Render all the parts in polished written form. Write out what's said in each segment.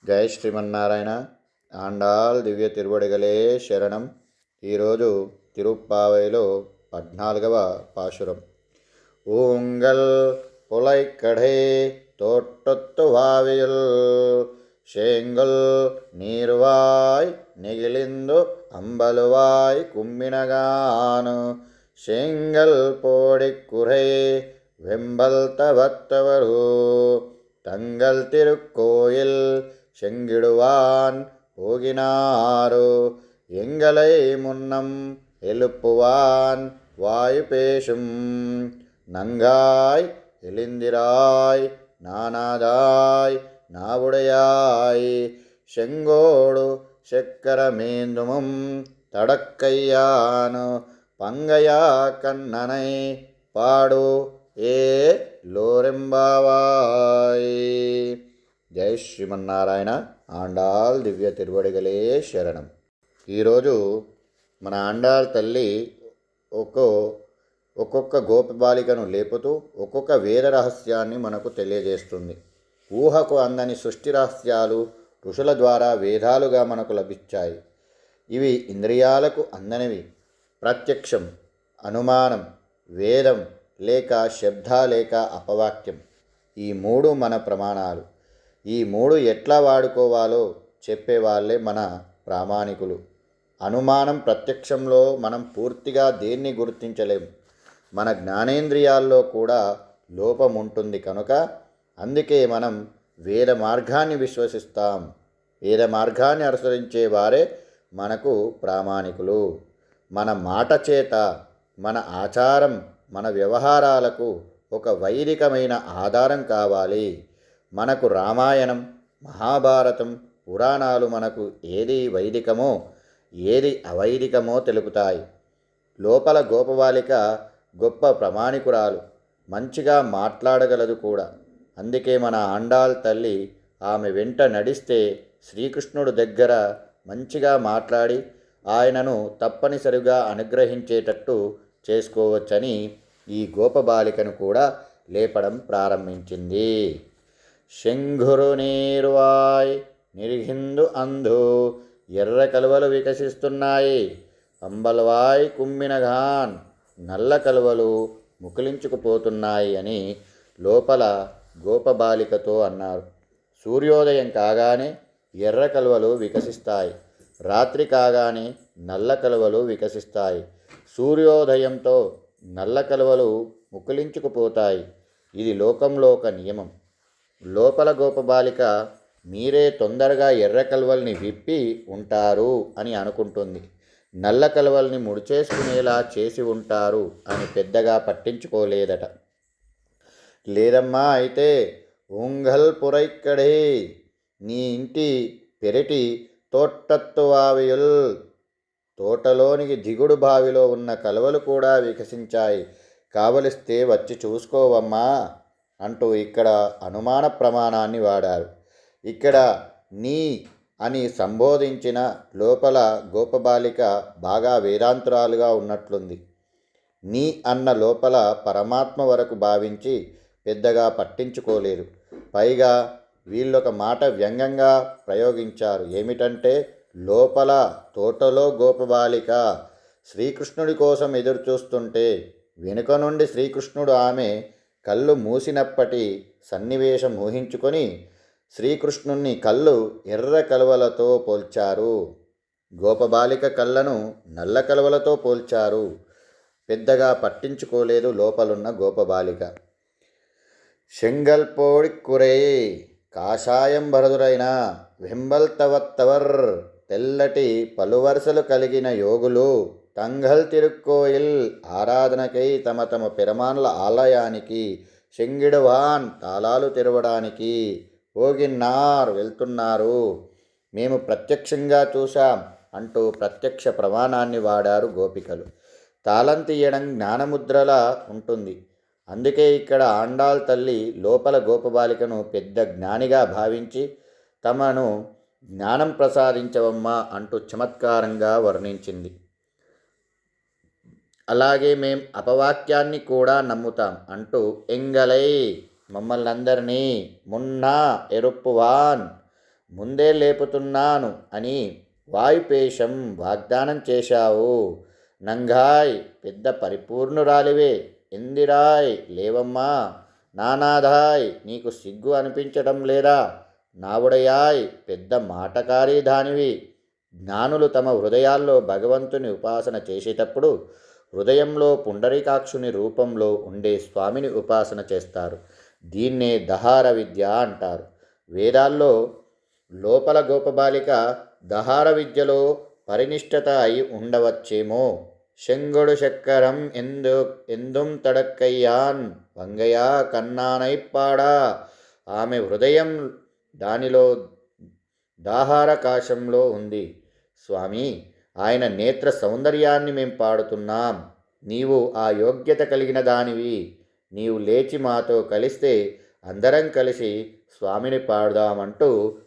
జై శ్రీమన్నారాయణ. ఆండాళ్ దివ్య తిరువడిగలే శరణం. ఈరోజు తిరుప్పావైలో 14వ పాశురం. ఊంగల్ పులైక్కడే తోట్టొత్తు వావియుల్ షేంగుల్ నీరువాయ్ నెగిలిందు అంబలువాయ్ కుమ్మినగాను షేంగల్ పోడిక్కురై வெம்பல்தவத்தவரு தங்கள் திருக்கோயில் செங்கிடுவான் போகினாரு எங்களை முன்னம் எழுப்புவான் வாயு பேசும் நங்காய் எளிந்திராய் நானாதாய் நாவுடையாய் செங்கோடு செக்கரமேந்துமும் தடக்கையானு பங்கையா கண்ணனை పాడు ఏ లోరెంబావాయ్. జై శ్రీమన్నారాయణ. ఆండాళ్ దివ్య తిరువడిగలే శరణం. ఈరోజు మన ఆండాళ్ తల్లి ఒక్కొక్క గోపబాలికను లేపుతూ ఒక్కొక్క వేద రహస్యాన్ని మనకు తెలియజేస్తుంది. ఊహకు అందని సృష్టి రహస్యాలు ఋషుల ద్వారా వేదాలుగా మనకు లభించాయి. ఇవి ఇంద్రియాలకు అందనివి. ప్రత్యక్షం, అనుమానం, వేదం లేక శబ్ద లేక అపవాక్యం, ఈ మూడు మన ప్రమాణాలు. ఈ మూడు ఎట్లా వాడుకోవాలో చెప్పేవాళ్ళే మన ప్రామాణికులు. అనుమానం, ప్రత్యక్షంలో మనం పూర్తిగా దేన్ని గుర్తించలేం. మన జ్ఞానేంద్రియాల్లో కూడా లోపం ఉంటుంది కనుక అందుకే మనం వేద మార్గాన్ని విశ్వసిస్తాం. వేద మార్గాన్ని అనుసరించే వారే మనకు ప్రామాణికులు. మన మాట చేత, మన ఆచారం, మన వ్యవహారాలకు ఒక వైదికమైన ఆధారం కావాలి. మనకు రామాయణం, మహాభారతం, పురాణాలు మనకు ఏది వైదికమో ఏది అవైదికమో తెలుపుతాయి. లోపల గోపబాలిక గొప్ప ప్రామాణికురాలు, మంచిగా మాట్లాడగలదు కూడా. అందుకే మన ఆండాళ్ తల్లి ఆమె వెంట నడిస్తే శ్రీకృష్ణుడు దగ్గర మంచిగా మాట్లాడి ఆయనను తప్పనిసరిగా అనుగ్రహించేటట్టు చేసుకోవచ్చని ఈ గోపబాలికను కూడా లేపడం ప్రారంభించింది. శంఘురు నీరువాయ్ నిర్హిందు అంధు ఎర్ర కలువలు వికసిస్తున్నాయి. అంబల్వాయ్ కుమ్మినఘాన్ నల్ల కలువలు ముకులించుకుపోతున్నాయి అని లోపల గోపబాలికతో అన్నారు. సూర్యోదయం కాగానే ఎర్ర కలువలు వికసిస్తాయి. రాత్రి కాగానే నల్ల కలువలు వికసిస్తాయి. సూర్యోదయంతో నల్ల కలువలు ముకులించుకుపోతాయి. ఇది లోకంలో ఒక నియమం. లోపల గోపబాలిక మీరే తొందరగా ఎర్ర కలువల్ని విప్పి ఉంటారు అని అనుకుంటుంది. నల్ల కలువల్ని ముడిచేసుకునేలా చేసి ఉంటారు అని పెద్దగా పట్టించుకోలేదట. లేదమ్మా, అయితే ఉంగల్ పురైక్కడే నీ ఇంటి పెరటి తోట్టత్తువావియుల్ తోటలోనికి దిగుడు బావిలో ఉన్న కలువలు కూడా వికసించాయి. కావలిస్తే వచ్చి చూసుకోవమ్మా అంటూ ఇక్కడ అనుమాన ప్రమాణాన్ని వాడారు. ఇక్కడ నీ అని సంబోధించిన లోపల గోపబాలిక బాగా వేదాంతురాలుగా ఉన్నట్లుంది. నీ అన్న లోపల పరమాత్మ వరకు భావించి పెద్దగా పట్టించుకోలేదు. పైగా వీళ్ళొక మాట వ్యంగ్యంగా ప్రయోగించారు. ఏమిటంటే, లోపల తోటలో గోపబాలిక శ్రీకృష్ణుడి కోసం ఎదురుచూస్తుంటే వెనుక నుండి శ్రీకృష్ణుడు ఆమె కళ్ళు మూసినప్పటి సన్నివేశం ఊహించుకొని శ్రీకృష్ణుని కళ్ళు ఎర్ర కలువలతో పోల్చారు. గోపబాలిక కళ్ళను నల్ల కలువలతో పోల్చారు. పెద్దగా పట్టించుకోలేదు లోపలున్న గోపబాలిక. శంగల్పోడిక్కురే కాషాయం భరదురైన వెంబల్తవత్తవర్ తెల్లటి పలువరుసలు కలిగిన యోగులు తంగల్ తిరుక్కోయిల్ ఆరాధనకై తమ తమ పెరమాన్ల ఆలయానికి శంగిడువాన్ తాళాలు తెరవడానికి పోగిన్నార్ వెళ్తున్నారు. మేము ప్రత్యక్షంగా చూశాం అంటూ ప్రత్యక్ష ప్రమాణాన్ని వాడారు గోపికలు. తాళం తీయడం జ్ఞానముద్రలా ఉంటుంది. అందుకే ఇక్కడ ఆండాళ్ తల్లి లోపల గోపబాలికను పెద్ద జ్ఞానిగా భావించి తమను జ్ఞానం ప్రసాదించవమ్మా అంటూ చమత్కారంగా వర్ణించింది. అలాగే మేం అపవాక్యాన్ని కూడా నమ్ముతాం అంటూ ఎంగలై మమ్మల్ని అందరినీ మున్నా ఎరుప్పువాన్ ముందే లేపుతున్నాను అని వాయుపేశం వాగ్దానం చేశావు. నంఘాయ్ పెద్ద పరిపూర్ణురాలివే, ఎందిరాయ్ లేవమ్మా. నానాథాయ్ నీకు సిగ్గు అనిపించటం లేదా? నావుడయాయ్ పెద్ద మాటకారీ దానివి. జ్ఞానులు తమ హృదయాల్లో భగవంతుని ఉపాసన చేసేటప్పుడు హృదయంలో పుండరీకాక్షుని రూపంలో ఉండే స్వామిని ఉపాసన చేస్తారు. దీన్నే దహార విద్య అంటారు. వేదాల్లో లోపల గోపబాలిక దహార విద్యలో పరినిష్టత అయి ఉండవచ్చేమో. శంగుడు చక్కరం ఎందుం తడక్కయ్యాన్ వంగయా కన్నానైప్పాడా. ఆమె హృదయం దానిలో దాహారకాశంలో ఉంది. స్వామి, ఆయన నేత్ర సౌందర్యాన్ని మేం పాడుతున్నాం. నీవు ఆ యోగ్యత కలిగిన దానివి. నీవు లేచి మాతో కలిస్తే అందరం కలిసి స్వామిని పాడుదామంటూ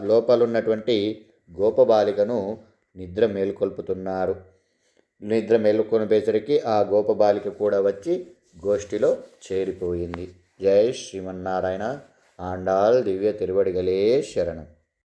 లోపలున్నటువంటి గోపబాలికను నిద్ర మేలుకొల్పుతున్నారు. నిద్ర మేలుకొనిపోయేసరికి ఆ గోపబాలిక కూడా వచ్చి గోష్ఠిలో చేరిపోయింది. జై శ్రీమన్నారాయణ. ఆండాల్ దివ్య తిరువడిగలే శరణం.